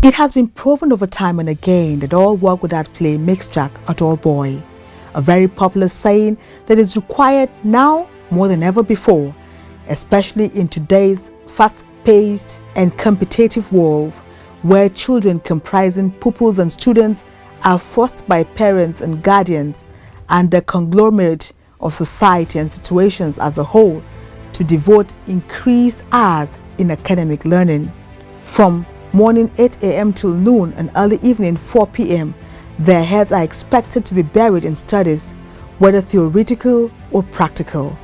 It has been proven over time and again that all work without play makes Jack a dull boy. A very popular saying that is required now more than ever before, especially in today's fast-paced and competitive world, where children comprising pupils and students are forced by parents and guardians and the conglomerate of society and situations as a whole to devote increased hours in academic learning. From morning 8 a.m. till noon and early evening 4 p.m., their heads are expected to be buried in studies, whether theoretical or practical,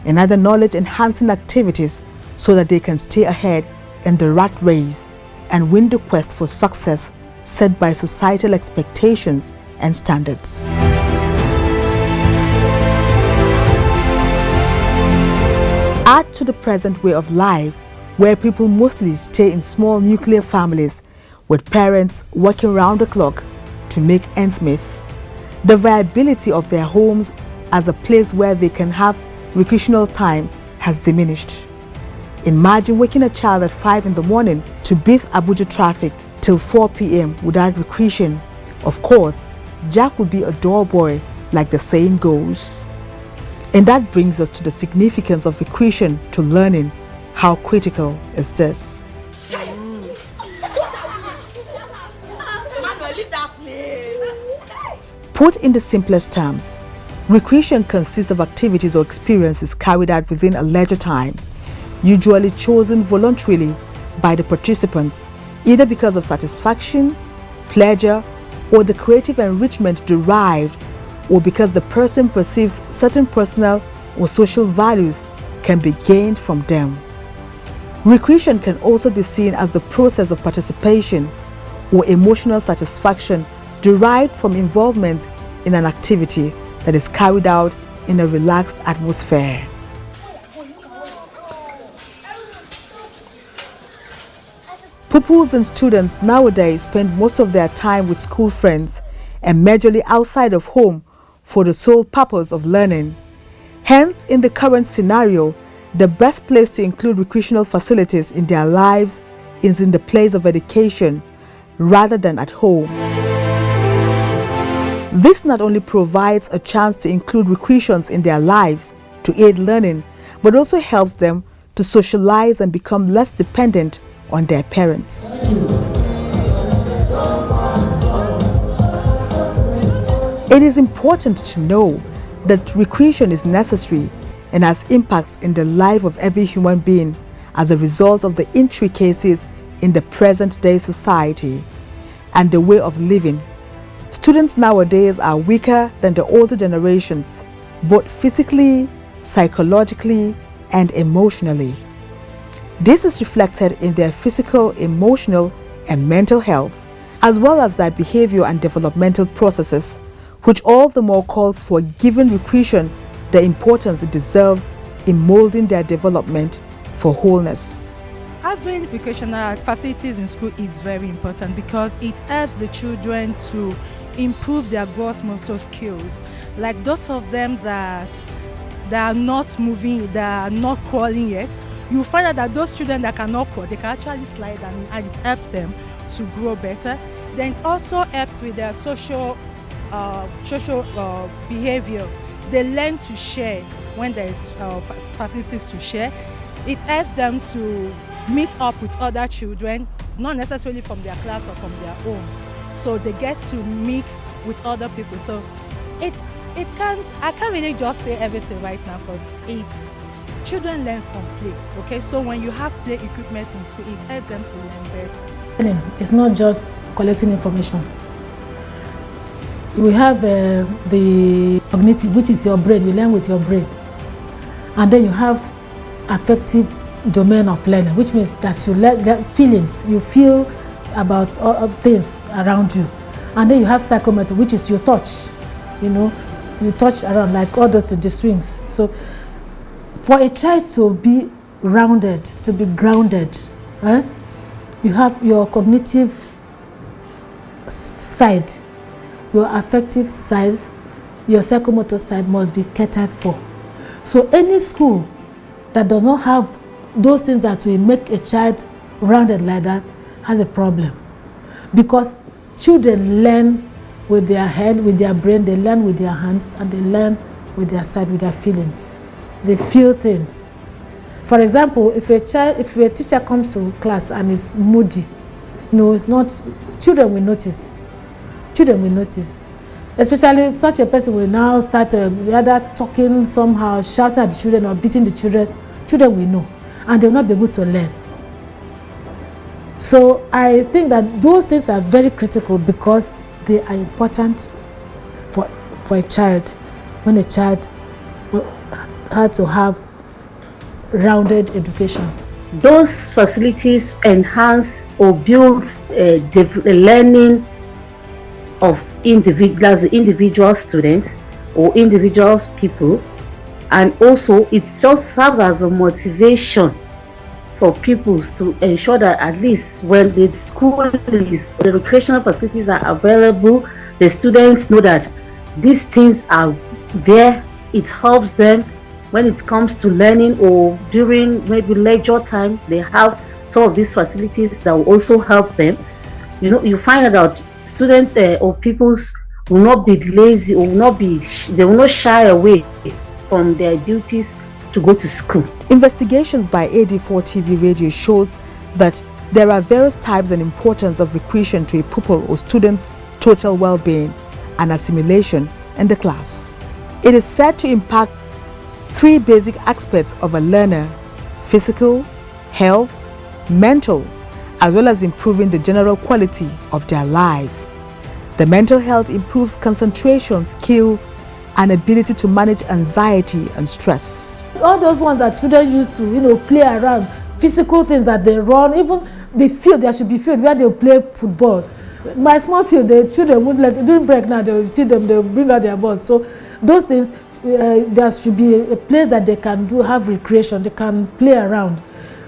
and other knowledge-enhancing activities so that they can stay ahead in the rat race and win the quest for success set by societal expectations and standards. Add to the present way of life, where people mostly stay in small nuclear families with parents working round the clock to make ends meet, the viability of their homes as a place where they can have recreational time has diminished. Imagine waking a child at 5 in the morning to beat Abuja traffic till 4 p.m. without recreation. Of course, Jack will be a dull boy, like the saying goes. And that brings us to the significance of recreation to learning. How critical is this? Put in the simplest terms, recreation consists of activities or experiences carried out within a leisure time, usually chosen voluntarily by the participants, either because of satisfaction, pleasure, or the creative enrichment derived, or because the person perceives certain personal or social values can be gained from them. Recreation can also be seen as the process of participation or emotional satisfaction derived from involvement in an activity that is carried out in a relaxed atmosphere. Pupils and students nowadays spend most of their time with school friends and majorly outside of home for the sole purpose of learning. Hence, in the current scenario, the best place to include recreational facilities in their lives is in the place of education rather than at home. This not only provides a chance to include recreations in their lives to aid learning, but also helps them to socialize and become less dependent on their parents. It is important to know that recreation is necessary and has impacts in the life of every human being as a result of the intricacies in the present-day society and the way of living. Students nowadays are weaker than the older generations, both physically, psychologically, and emotionally. This is reflected in their physical, emotional, and mental health, as well as their behavior and developmental processes, which all the more calls for giving recreation the importance it deserves in molding their development for wholeness. Having recreational facilities in school is very important because it helps the children to improve their gross motor skills. Like those of them that are not moving, that are not crawling yet, you find out that those children that cannot crawl, they can actually slide and it helps them to grow better. Then it also helps with their social behavior. They learn to share when there is facilities to share. It helps them to meet up with other children, not necessarily from their class or from their homes. So they get to mix with other people. So I can't really just say everything right now because children learn from play. Okay, so when you have play equipment in school, it helps them to learn better. It's not just collecting information. We have the cognitive, which is your brain. You learn with your brain. And then you have affective domain of learning, which means that you learn feelings. You feel about all things around you. And then you have psychomotor, which is your touch. You touch around like all those in the swings. So for a child to be rounded, to be grounded, you have your cognitive side, your affective side, your psychomotor side must be catered for. So any school that does not have those things that will make a child rounded like that has a problem. because children learn with their head, with their brain, they learn with their hands, and they learn with their side, with their feelings. They feel things. For example, if a teacher comes to class and is moody, it's not, children will notice. Children will notice. Especially such a person will now start either talking somehow, shouting at the children or beating the children. Children will know, and they will not be able to learn. So I think that those things are very critical because they are important for a child, when a child had to have rounded education. Those facilities enhance or build the learning of individual students or individual people, and also it just serves as a motivation for pupils to ensure that at least when the the recreational facilities are available, the students know that these things are there. It helps them when it comes to learning, or during maybe leisure time, they have some of these facilities that will also help them. You find out students or pupils will not be lazy, or they will not shy away from their duties to go to school. Investigations by AD4 TV Radio shows that there are various types and importance of recreation to a pupil or student's total well-being and assimilation in the class. It is said to impact 3 basic aspects of a learner: physical, health, mental, as well as improving the general quality of their lives. The mental health improves concentration, skills, and ability to manage anxiety and stress. All those ones that children used to, play around, physical things that they run, even the field, there should be field where they play football. My small field, the children would during break now, they will see them, they will bring out their balls. So those things, there should be a place that they can have recreation, they can play around.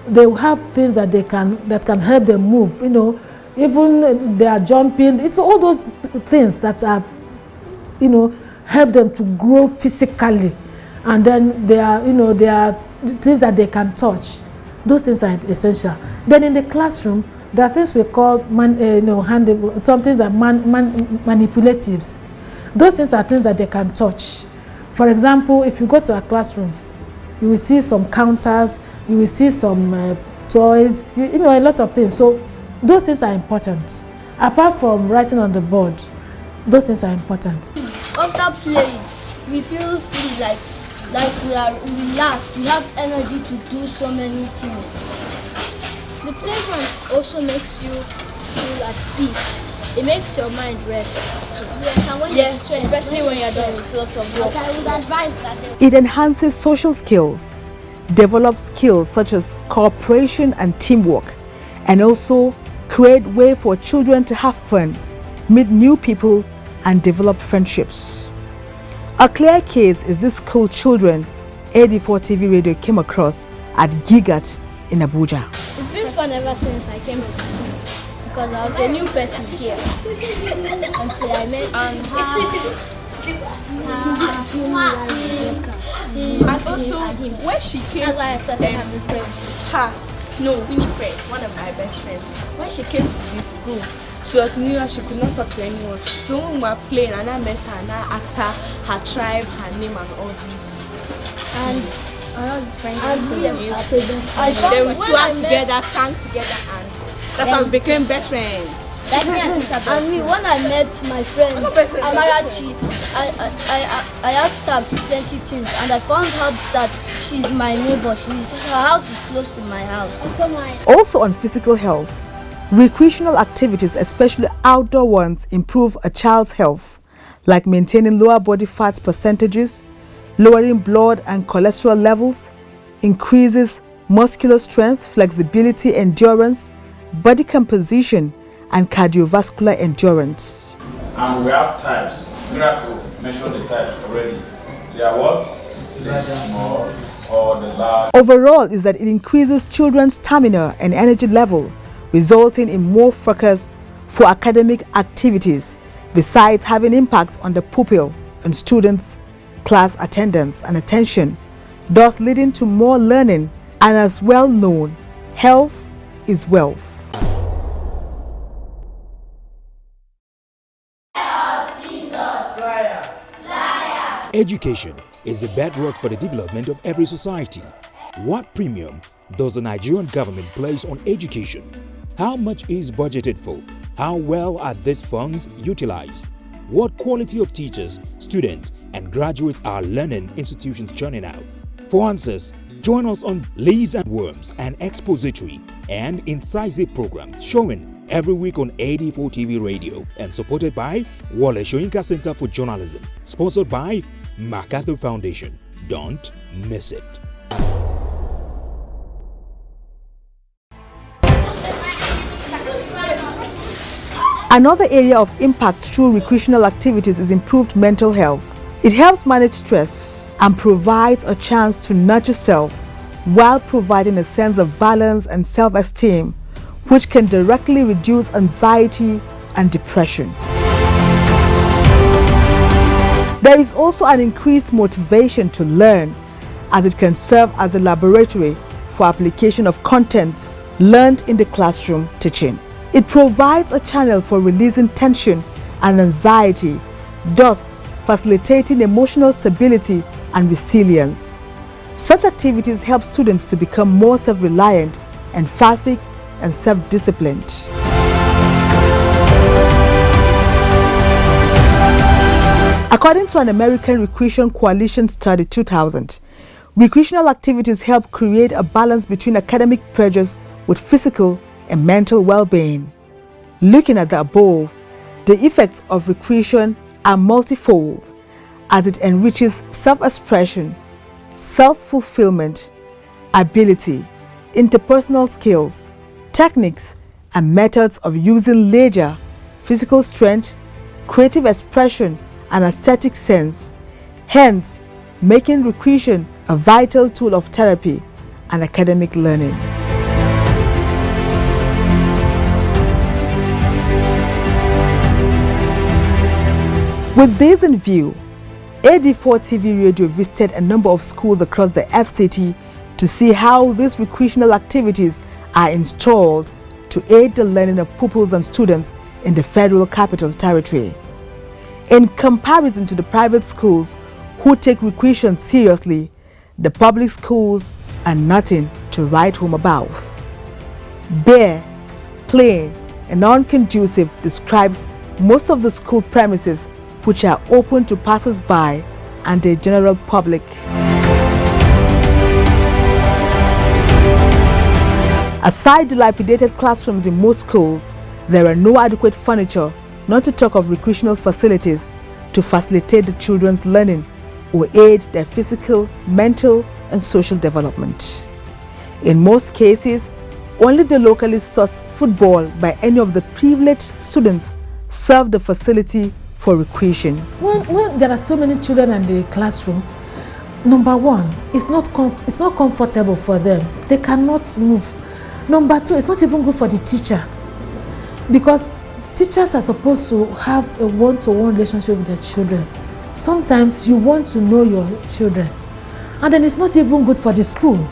They will have things that can help them move, even they are jumping. It's all those things that are, help them to grow physically. And then there are things that they can touch. Those things are essential. Then in the classroom, there are things we call something that manipulatives. Those things are things that they can touch. For example, if you go to our classrooms, you will see some counters, you will see some toys, a lot of things. So those things are important. Apart from writing on the board, those things are important. After playing, we feel free, like we are relaxed. We have energy to do so many things. The playground also makes you feel at peace. It makes your mind rest too. Yes, and when you're stressed, especially when you're done with lots of work. I would advise that It enhances social skills, develops skills such as cooperation and teamwork, and also create way for children to have fun, meet new people, and develop friendships. A clear case is this school children AD4 TV Radio came across at Gigat in Abuja. It's been fun ever since I came to the school because I was a new person here until I met and also when she came that's why I started having friends. Winifred, one of my best friends, when she came to this school, she was new and she could not talk to anyone. So when we were playing and I met her and I asked her tribe, her name and all this. And all these friends then we swam together, sang together, and that's how we became best friends. And me, when I met my friend Amarachi, I asked her plenty things, and I found out that she's my neighbor. Her house is close to my house. Also on physical health, recreational activities, especially outdoor ones, improve a child's health, like maintaining lower body fat percentages, lowering blood and cholesterol levels, increases muscular strength, flexibility, endurance, body composition, and cardiovascular endurance. And we have types. Miracle mentioned the types already. They are what? The small or the large. Overall is that it increases children's stamina and energy level, resulting in more focus for academic activities, besides having impact on the pupil and students' class attendance and attention, thus leading to more learning. And as well known, health is wealth. Education is the bedrock for the development of every society. What premium does the Nigerian government place on education? How much is budgeted for? How well are these funds utilized? What quality of teachers, students, and graduates are learning institutions churning out? For answers, join us on Leaves and Worms, an expository and incisive program showing every week on AD4 TV radio and supported by Wale Soyinka Center for Journalism, sponsored by MacArthur Foundation. Don't miss it. Another area of impact through recreational activities is improved mental health. It helps manage stress and provides a chance to nurture self while providing a sense of balance and self-esteem, which can directly reduce anxiety and depression. There is also an increased motivation to learn, as it can serve as a laboratory for application of contents learned in the classroom teaching. It provides a channel for releasing tension and anxiety, thus facilitating emotional stability and resilience. Such activities help students to become more self-reliant, empathic, and self-disciplined. According to an American Recreation Coalition study 2000, recreational activities help create a balance between academic pressures with physical and mental well-being. Looking at the above, the effects of recreation are multifold, as it enriches self-expression, self-fulfillment, ability, interpersonal skills, techniques, and methods of using leisure, physical strength, creative expression, and aesthetic sense, hence making recreation a vital tool of therapy and academic learning. With this in view, AD4 TV Radio visited a number of schools across the FCT to see how these recreational activities are installed to aid the learning of pupils and students in the Federal Capital Territory. In comparison to the private schools who take recreation seriously, the public schools are nothing to write home about. Bare, plain, and unconducive describes most of the school premises, which are open to passers-by and the general public. Aside dilapidated classrooms in most schools, there are no adequate furniture, not to talk of recreational facilities, to facilitate the children's learning or aid their physical, mental, and social development. In most cases, only the locally sourced football by any of the privileged students serve the facility for recreation. When there are so many children in the classroom, number one, it's not comfortable for them. They cannot move. Number two, it's not even good for the teacher, because teachers are supposed to have a one-to-one relationship with their children. Sometimes you want to know your children, and then it's not even good for the school,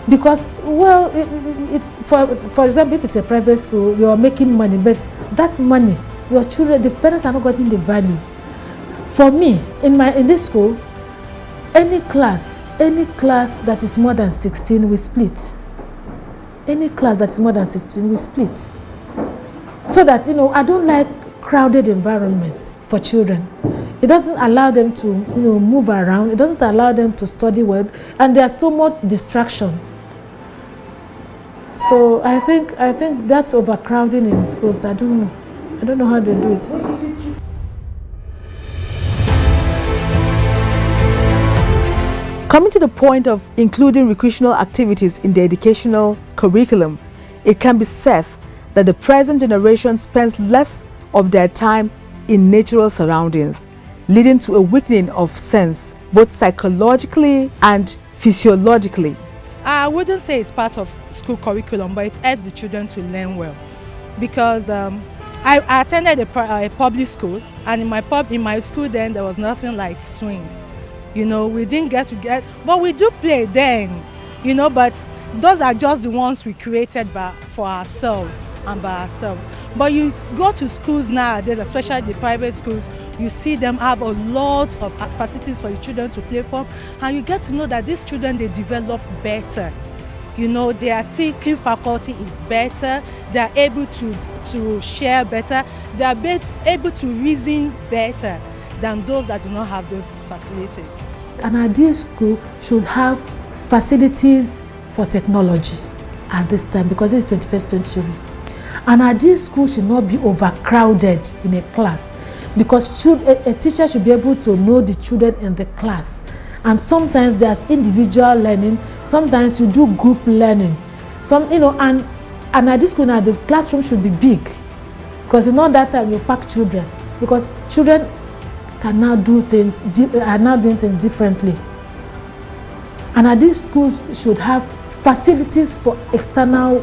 because, well, it's for example, if it's a private school, you are making money, but that money, your children, the parents are not getting the value. For me, in this school, any class that is more than 16, we split. Any class that is more than 16, we split. So that, I don't like crowded environment for children. It doesn't allow them to, move around. It doesn't allow them to study well, and there's so much distraction. So I think that overcrowding in schools, I don't know how they do it. Coming to the point of including recreational activities in the educational curriculum, it can be said that the present generation spends less of their time in natural surroundings, leading to a weakening of sense, both psychologically and physiologically. I wouldn't say it's part of school curriculum, but it helps the children to learn well. Because I attended a public school, and in my school then there was nothing like swing. We didn't but we do play then, but those are just the ones we created for ourselves. and by ourselves. But you go to schools nowadays, especially the private schools, you see them have a lot of facilities for the children to play from, and you get to know that these children, they develop better. You know, their thinking faculty is better, they are able to share better, they are able to reason better than those that do not have those facilities. An ideal school should have facilities for technology at this time because it's 21st century. An ideal school should not be overcrowded in a class because a teacher should be able to know the children in the class. And sometimes there's individual learning, sometimes you do group learning. And an ideal school now, the classroom should be big because that time you pack children because children can now do things, are now doing things differently. And ideal schools should have facilities for external,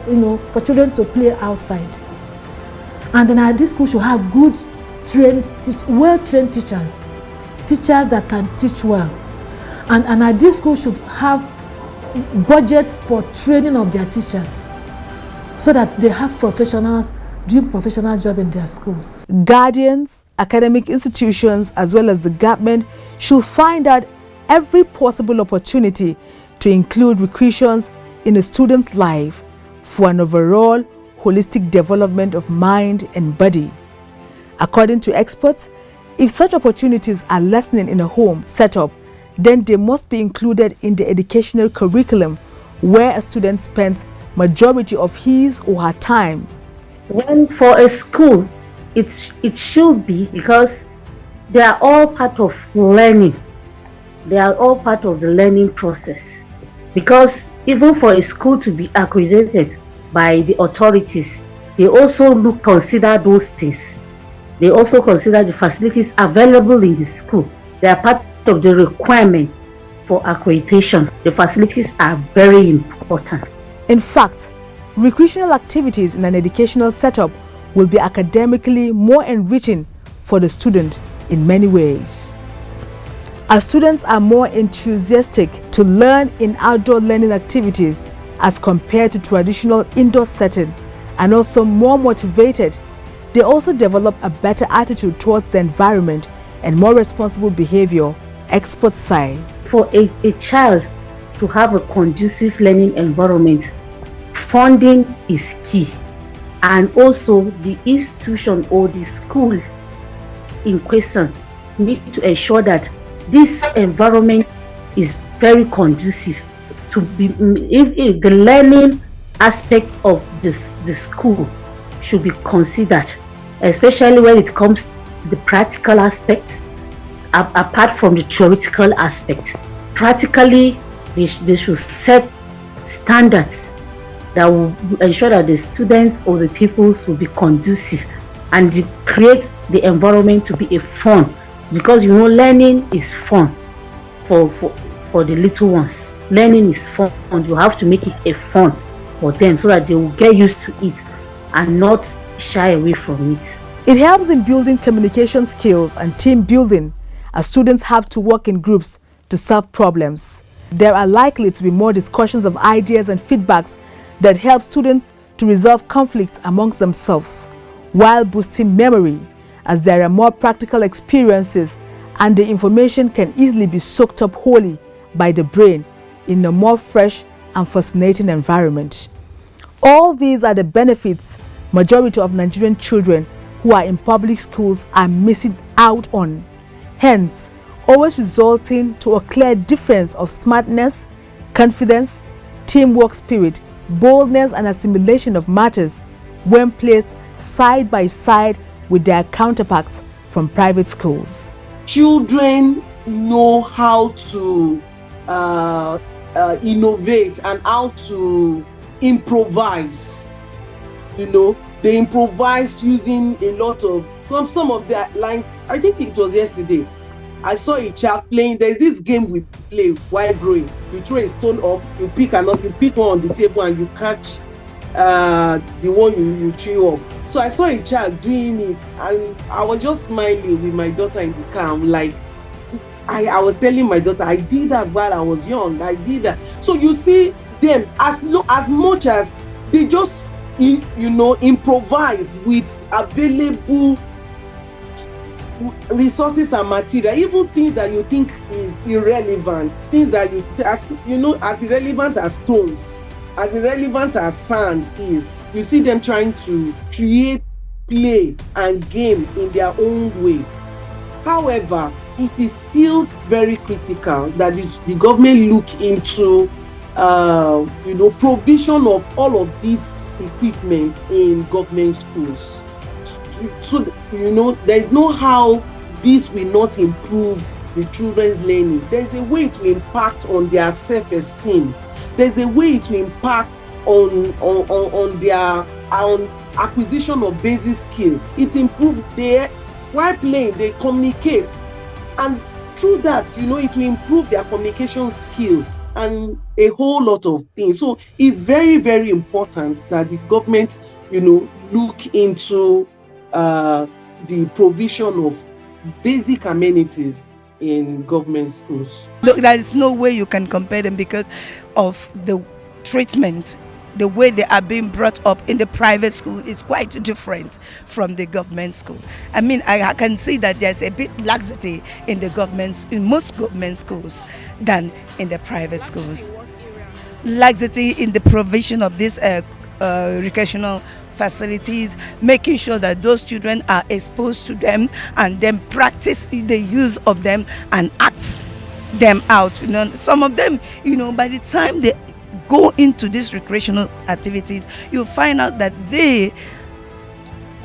for children to play outside. And then ideal school should have good well-trained teachers that can teach well. And an ideal school should have budget for training of their teachers so that they have professionals doing professional job in their schools. Guardians, academic institutions, as well as the government should find out every possible opportunity to include recreations in a student's life for an overall holistic development of mind and body. According to experts, if such opportunities are lessening in a home setup, then they must be included in the educational curriculum where a student spends majority of his or her time. When for a school, it should be, because they are all part of learning. They are all part of the learning process. Because even for a school to be accredited by the authorities, they also consider those things. They also consider the facilities available in the school. They are part of the requirements for accreditation. The facilities are very important. In fact, recreational activities in an educational setup will be academically more enriching for the student in many ways. As students are more enthusiastic to learn in outdoor learning activities as compared to traditional indoor setting, and also more motivated, they also develop a better attitude towards the environment and more responsible behavior, experts say. For a child to have a conducive learning environment, funding is key. And also the institution or the school in question need to ensure that this environment is very conducive to be, if the learning aspect of the school should be considered, especially when it comes to the practical aspect, apart from the theoretical aspect. Practically, they should set standards that will ensure that the students or the pupils will be conducive and create the environment to be a fun, because learning is fun for the little ones. Learning is fun, and you have to make it a fun for them so that they will get used to it and not shy away from it. It helps in building communication skills and team building, as students have to work in groups to solve problems. There are likely to be more discussions of ideas and feedbacks that help students to resolve conflicts amongst themselves, while boosting memory, as there are more practical experiences and the information can easily be soaked up wholly by the brain in a more fresh and fascinating environment. All these are the benefits majority of Nigerian children who are in public schools are missing out on, hence always resulting to a clear difference of smartness, confidence, teamwork spirit, boldness and assimilation of matters when placed side by side with their counterparts from private schools. Children know how to innovate and how to improvise. They improvise using a lot of some of that. Like, I think it was yesterday, I saw a child playing. There's this game we play while growing. You throw a stone up, you pick one on the table and you catch the one you threw up. So I saw a child doing it and I was just smiling with my daughter in the car. I'm like, I was telling my daughter, I did that while I was young. I did that. So you see them, as much as they just improvise with available resources and material, even things that you think is irrelevant, things that as irrelevant as stones, as irrelevant as sand is. You see them trying to create, play, and game in their own way. However, it is still very critical that the government look into provision of all of these equipment in government schools. So there is no how this will not improve the children's learning. There's a way to impact on their self-esteem. There's a way to impact on their acquisition of basic skill. It improves while playing, they communicate, and through that, it will improve their communication skill and a whole lot of things. So it's very, very important that the government, look into the provision of basic amenities in government schools. Look, there is no way you can compare them because of the treatment. The way they are being brought up in the private school is quite different from the government school. I mean, I can see that there's a bit laxity in most government schools than in the private schools. Laxity in the provision of these recreational facilities, making sure that those children are exposed to them and then practice the use of them and act them out. Some of them, by the time they go into these recreational activities, you'll find out that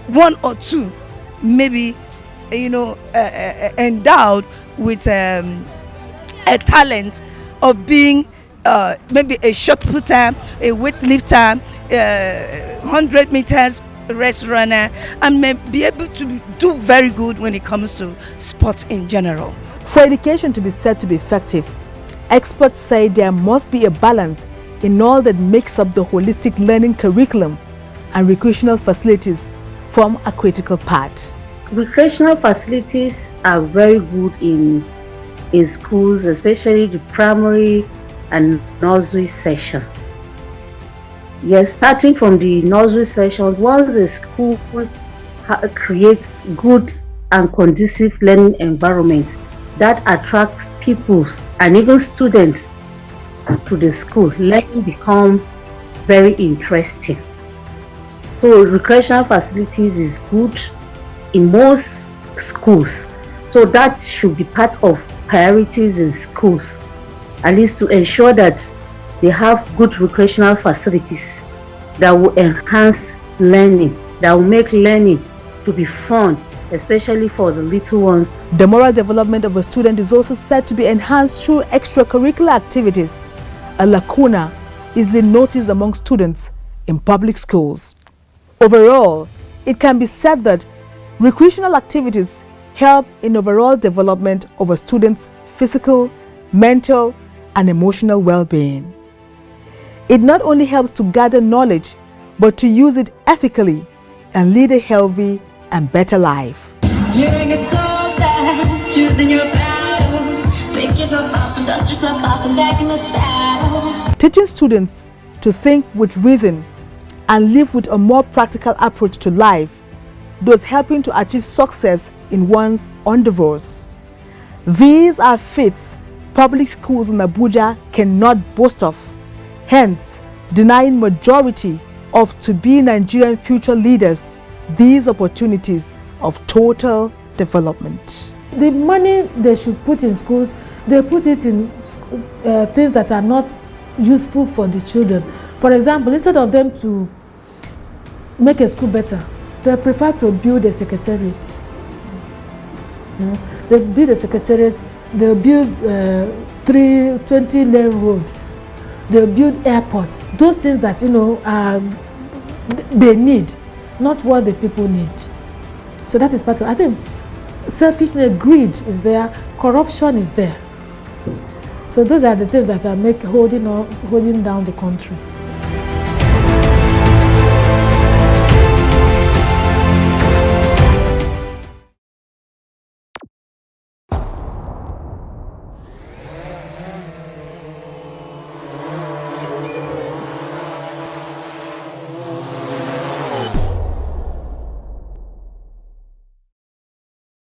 one or two maybe endowed with a talent of being maybe a shot putter, a weightlifter, 100 meters race runner, and may be able to do very good when it comes to sports in general. For education to be said to be effective, experts say there must be a balance in all that makes up the holistic learning curriculum, and recreational facilities form a critical part. Recreational facilities are very good in schools, especially the primary and nursery sessions. Yes, starting from the nursery sessions, once a school creates good and conducive learning environment that attracts pupils and even students to the school, learning become very interesting. So recreational facilities is good in most schools. So that should be part of priorities in schools, at least to ensure that they have good recreational facilities that will enhance learning, that will make learning to be fun, especially for the little ones. The moral development of a student is also said to be enhanced through extracurricular activities, a lacuna easily noticed among students in public schools. Overall, it can be said that recreational activities help in overall development of a student's physical, mental, and emotional well-being. It not only helps to gather knowledge, but to use it ethically and lead a healthy and better life. Choosing your battle. Pick yourself up and dust yourself off and back in the saddle. Teaching students to think with reason and live with a more practical approach to life, thus helping to achieve success in one's endeavors. These are feats public schools in Abuja cannot boast of, hence denying majority of to-be Nigerian future leaders these opportunities of total development. The money they should put in schools, they put it in things that are not useful for the children. For example, instead of them to make a school better, they prefer to build a secretariat. They build a secretariat, they build 20-lane roads, they build airports. Those things that they need, not what the people need. So that is part of, I think, selfishness, greed is there, corruption is there. So those are the things that are holding down the country.